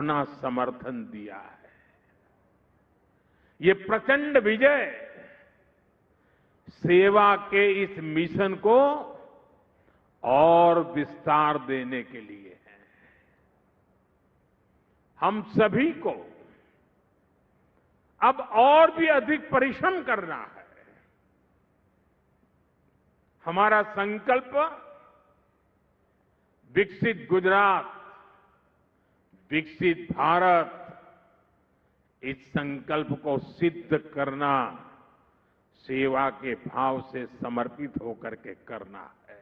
अपना समर्थन दिया है। ये प्रचंड विजय सेवा के इस मिशन को और विस्तार देने के लिए है। हम सभी को अब और भी अधिक परिश्रम करना है। हमारा संकल्प विकसित गुजरात, विकसित भारत, इस संकल्प को सिद्ध करना सेवा के भाव से समर्पित होकर के करना है।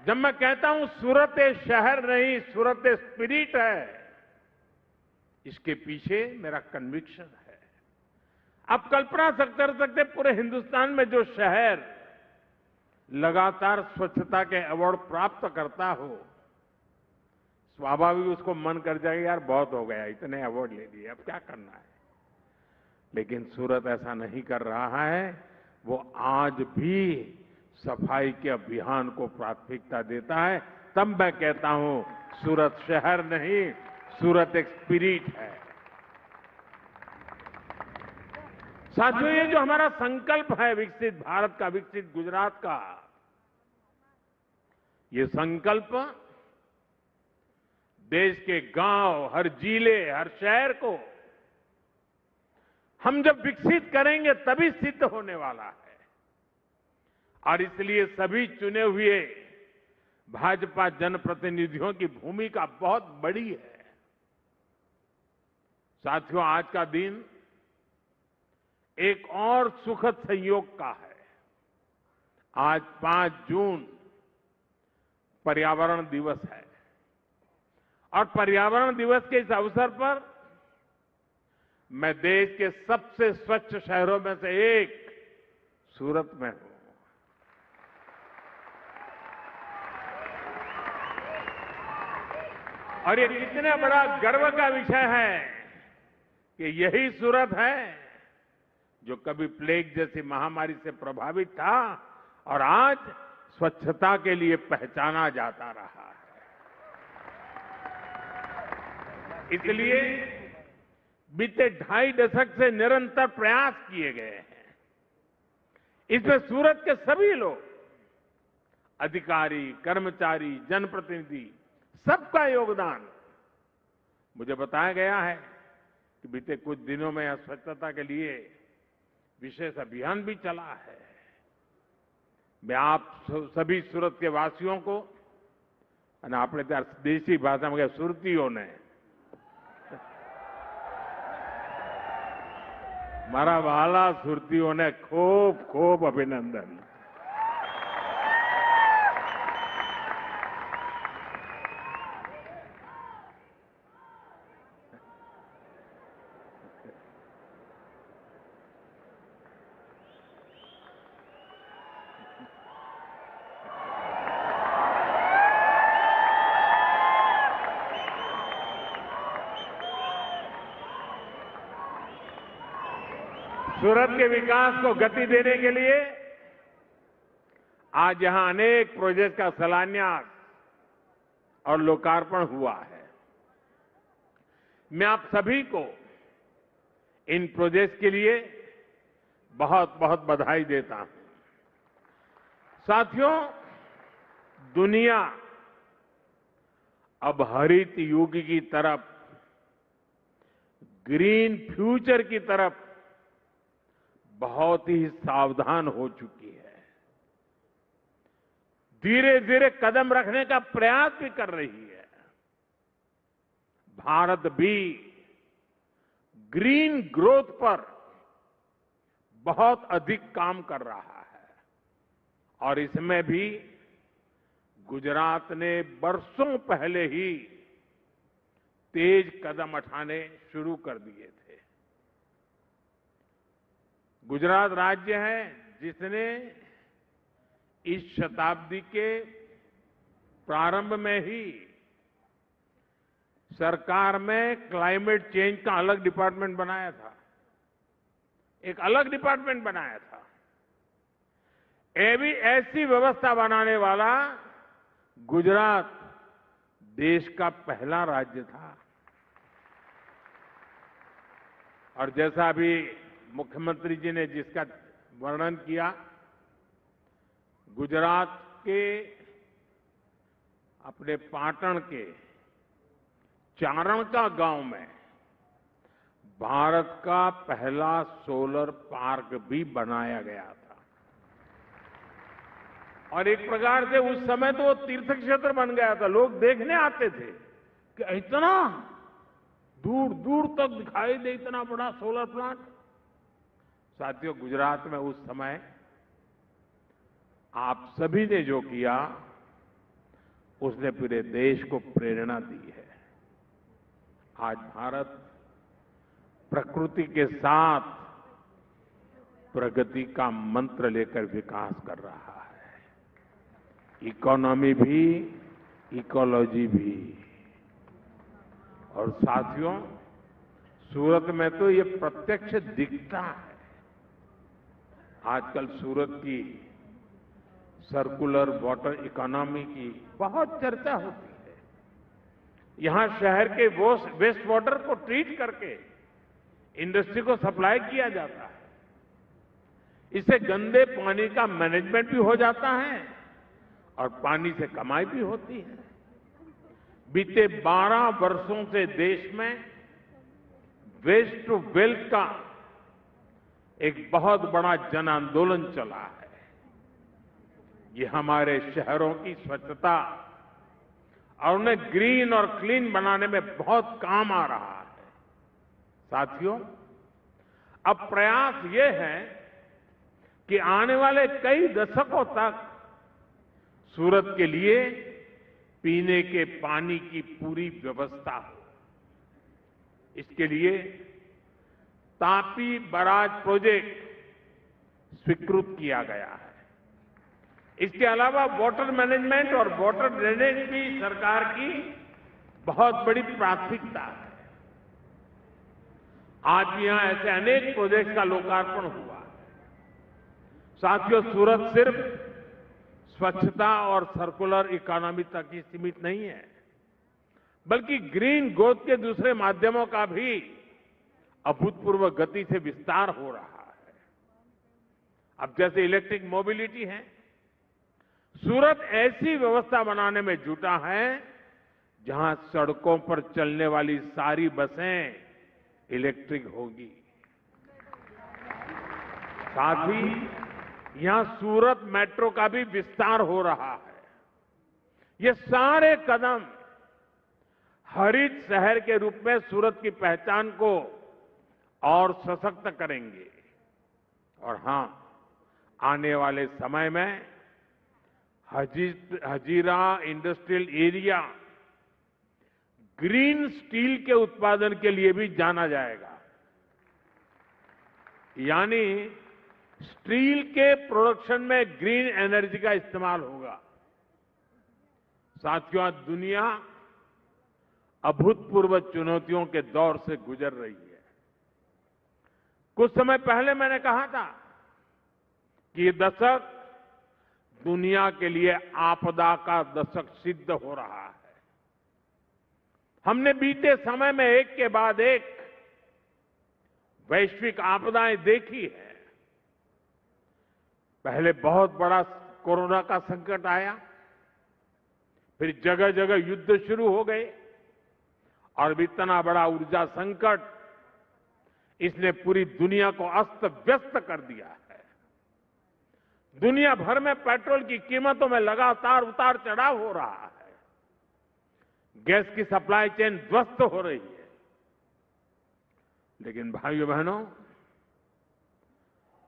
जब मैं कहता हूं सूरत शहर नहीं, सूरत स्पिरिट है, इसके पीछे मेरा कन्विक्शन है। आप कल्पना कर सकते पूरे हिंदुस्तान में जो शहर लगातार स्वच्छता के अवार्ड प्राप्त करता हो, स्वाभाविक उसको मन कर जाएगा यार बहुत हो गया, इतने अवार्ड ले लिए, अब क्या करना है। लेकिन सूरत ऐसा नहीं कर रहा है। वो आज भी सफाई के अभियान को प्राथमिकता देता है। तब मैं कहता हूं सूरत शहर नहीं, सूरत एक स्पिरिट है। साथियों, ये जो हमारा संकल्प है विकसित भारत का, विकसित गुजरात का, ये संकल्प देश के गांव, हर जिले, हर शहर को हम जब विकसित करेंगे तभी सिद्ध होने वाला है। और इसलिए सभी चुने हुए भाजपा जनप्रतिनिधियों की भूमिका बहुत बड़ी है। साथियों, आज का दिन एक और सुखद संयोग का है। आज 5 जून पर्यावरण दिवस है और पर्यावरण दिवस के इस अवसर पर मैं देश के सबसे स्वच्छ शहरों में से एक सूरत में हूं। और ये कितने बड़ा गर्व का विषय है कि यही सूरत है जो कभी प्लेग जैसी महामारी से प्रभावित था और आज स्वच्छता के लिए पहचाना जाता रहा है। इसलिए बीते 2.5 दशक से निरंतर प्रयास किए गए हैं। इसमें सूरत के सभी लोग, अधिकारी, कर्मचारी, जनप्रतिनिधि, सबका योगदान। मुझे बताया गया है कि बीते कुछ दिनों में स्वच्छता के लिए विशेष अभियान भी चला है। मैं आप सभी सूरत के वासियों को, અને આપણે ત્યાં દેશી ભાષામાં કહે સુરતીઓને, મારા વહાલા સુરતીઓને ખૂબ ખૂબ અભિનંદન। सूरत के विकास को गति देने के लिए आज यहां अनेक प्रोजेक्ट का शिलान्यास और लोकार्पण हुआ है। मैं आप सभी को इन प्रोजेक्ट के लिए बहुत बहुत बधाई देता हूं। साथियों, दुनिया अब हरित युग की तरफ, ग्रीन फ्यूचर की तरफ बहुत ही सावधान हो चुकी है। धीरे धीरे कदम रखने का प्रयास भी कर रही है। भारत भी ग्रीन ग्रोथ पर बहुत अधिक काम कर रहा है और इसमें भी गुजरात ने वर्षों पहले ही तेज कदम उठाने शुरू कर दिए थे। गुजरात राज्य है जिसने इस शताब्दी के प्रारंभ में ही सरकार में क्लाइमेट चेंज का अलग डिपार्टमेंट बनाया था। एक अलग डिपार्टमेंट बनाया था। ऐसी व्यवस्था बनाने वाला गुजरात देश का पहला राज्य था और जैसा अभी मुख्यमंत्री जी ने जिसका वर्णन किया, गुजरात के अपने पाटण के चारण का गांव में भारत का पहला सोलर पार्क भी बनाया गया था और एक प्रकार से उस समय तो वो तीर्थ क्षेत्र बन गया था। लोग देखने आते थे कि इतना दूर दूर तक दिखाई दे इतना बड़ा सोलर प्लांट। साथियों, गुजरात में उस समय आप सभी ने जो किया उसने पूरे देश को प्रेरणा दी है। आज भारत प्रकृति के साथ प्रगति का मंत्र लेकर विकास कर रहा है। इकोनॉमी भी, इकोलॉजी भी। और साथियों, सूरत में तो ये प्रत्यक्ष दिखता है। आजकल सूरत की सर्कुलर वाटर इकोनॉमी की बहुत चर्चा होती है। यहां शहर के वेस्ट वाटर को ट्रीट करके इंडस्ट्री को सप्लाई किया जाता है। इससे गंदे पानी का मैनेजमेंट भी हो जाता है और पानी से कमाई भी होती है। बीते 12 वर्षों से देश में वेस्ट टू वेल्थ का एक बहुत बड़ा जन आंदोलन चला है। ये हमारे शहरों की स्वच्छता और उन्हें ग्रीन और क्लीन बनाने में बहुत काम आ रहा है। साथियों, अब प्रयास ये है कि आने वाले कई दशकों तक सूरत के लिए पीने के पानी की पूरी व्यवस्था हो। इसके लिए तापी बराज प्रोजेक्ट स्वीकृत किया गया है। इसके अलावा वाटर मैनेजमेंट और वाटर ड्रेनेज भी सरकार की बहुत बड़ी प्राथमिकता है। आज यहां ऐसे अनेक प्रोजेक्ट का लोकार्पण हुआ। साथियों, सूरत सिर्फ स्वच्छता और सर्कुलर इकोनॉमी तक ही सीमित नहीं है, बल्कि ग्रीन ग्रोथ के दूसरे माध्यमों का भी अभूतपूर्व गति से विस्तार हो रहा है। अब जैसे इलेक्ट्रिक मोबिलिटी है, सूरत ऐसी व्यवस्था बनाने में जुटा है जहां सड़कों पर चलने वाली सारी बसें इलेक्ट्रिक होगी। साथ ही यहां सूरत मेट्रो का भी विस्तार हो रहा है। ये सारे कदम हरित शहर के रूप में सूरत की पहचान को और सशक्त करेंगे। और हां, आने वाले समय में Hazira industrial area green steel के उत्पादन के लिए भी जाना जाएगा। यानी स्टील के प्रोडक्शन में ग्रीन एनर्जी का इस्तेमाल होगा। साथियों, आज दुनिया अभूतपूर्व चुनौतियों के दौर से गुजर रही है। कुछ समय पहले मैंने कहा था कि ये दशक दुनिया के लिए आपदा का दशक सिद्ध हो रहा है। हमने बीते समय में एक के बाद एक वैश्विक आपदाएं देखी है। पहले बहुत बड़ा कोरोना का संकट आया, फिर जगह जगह युद्ध शुरू हो गए और इतना बड़ा ऊर्जा संकट, इसने पूरी दुनिया को अस्त व्यस्त कर दिया है। दुनिया भर में पेट्रोल की कीमतों में लगातार उतार चढ़ाव हो रहा है। गैस की सप्लाई चेन ध्वस्त हो रही है। लेकिन भाइयों बहनों,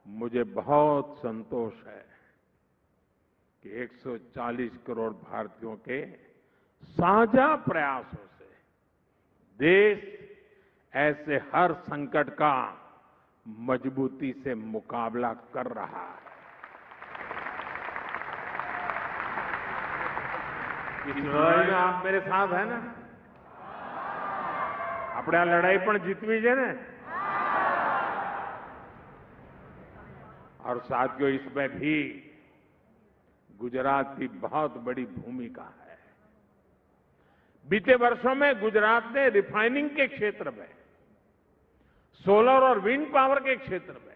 मुझे बहुत संतोष है कि 140 करोड़ भारतीयों के साझा प्रयासों से देश ऐसे हर संकट का मजबूती से मुकाबला कर रहा है। इस लड़ाई में आप मेरे साथ है ना? આપણે આ લડાઈ પણ જીતવી છે ને? और साथियों, इसमें भी गुजरात की बहुत बड़ी भूमिका है। बीते वर्षों में गुजरात ने रिफाइनिंग के क्षेत्र में, सोलर और विंड पावर के क्षेत्र में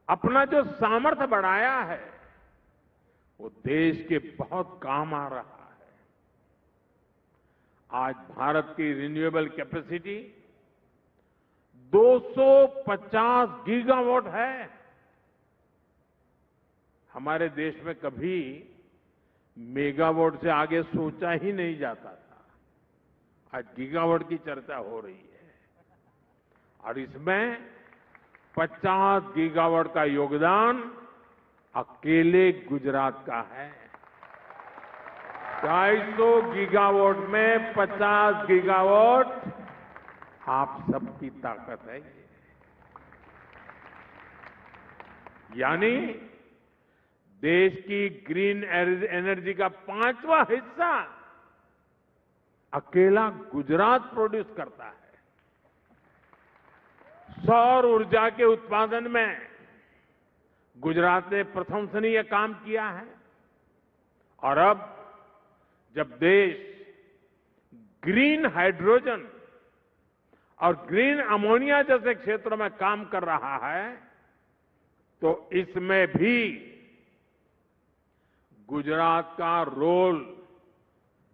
अपना जो सामर्थ्य बढ़ाया है वो देश के बहुत काम आ रहा है। आज भारत की रिन्यूएबल कैपेसिटी 250 गीगावाट है। हमारे देश में कभी मेगावाट से आगे सोचा ही नहीं जाता था। आज गीगावाट की चर्चा हो रही है और इसमें 50 गीगावाट का योगदान अकेले गुजरात का है। 250 गीगावाट में 50 गीगावाट आप सबकी ताकत है। यानी देश की ग्रीन एनर्जी का 5वां हिस्सा अकेला गुजरात प्रोड्यूस करता है। सौर ऊर्जा के उत्पादन में गुजरात ने प्रशंसनीय काम किया है और अब जब देश ग्रीन हाइड्रोजन और ग्रीन अमोनिया जैसे क्षेत्रों में काम कर रहा है तो इसमें भी गुजरात का रोल